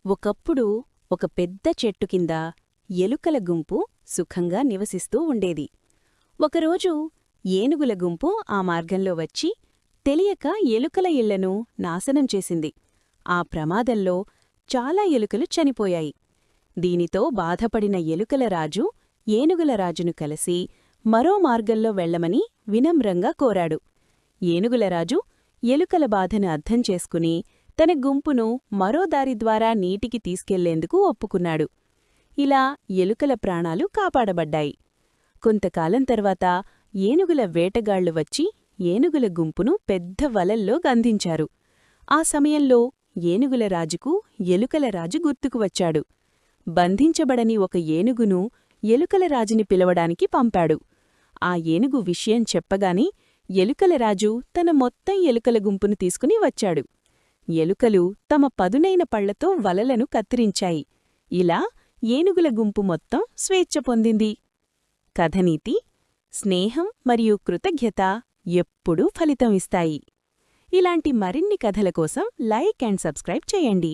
ఒకప్పుడు ఒక పెద్ద చెట్టు కింద ఎలుకల గుంపు సుఖంగా నివసిస్తూ ఉండేది. ఒకరోజు ఏనుగుల గుంపు ఆ మార్గంలో వచ్చి తెలియక ఎలుకల ఇళ్లను నాశనం చేసింది. ఆ ప్రమాదంలో చాలా ఎలుకలు చనిపోయాయి. దీనితో బాధపడిన ఎలుకల రాజు ఏనుగుల రాజును కలిసి మరో మార్గంలో వెళ్లమని వినమ్రంగా కోరాడు. ఏనుగుల రాజు ఎలుకల బాధను అర్థం చేసుకుని తన గుంపును మరో దారి ద్వారా నీటికి తీసుకెళ్లేందుకు ఒప్పుకున్నాడు. ఇలా ఎలుకల ప్రాణాలు కాపాడబడ్డాయి. కొంతకాలం తర్వాత ఏనుగుల వేటగాళ్లు వచ్చి ఏనుగుల గుంపును పెద్ద వలల్లో బంధించారు. ఆ సమయంలో ఏనుగుల రాజుకు ఎలుకల రాజు గుర్తుకు వచ్చాడు. బంధించబడని ఒక ఏనుగును ఎలుకల రాజుని పిలవడానికి పంపాడు. ఆ ఏనుగు విషయం చెప్పగానే ఎలుకల రాజు తన మొత్తం ఎలుకల గుంపును తీసుకుని వచ్చాడు. ఎలుకలు తమ పదునైన పళ్లతో వలలను కత్తిరించాయి. ఇలా ఏనుగుల గుంపు మొత్తం స్వేచ్ఛ పొందింది. కథనీతి: స్నేహం మరియు కృతజ్ఞత ఎప్పుడూ ఫలితం ఇస్తాయి. ఇలాంటి మరిన్ని కథల కోసం లైక్ అండ్ సబ్స్క్రైబ్ చేయండి.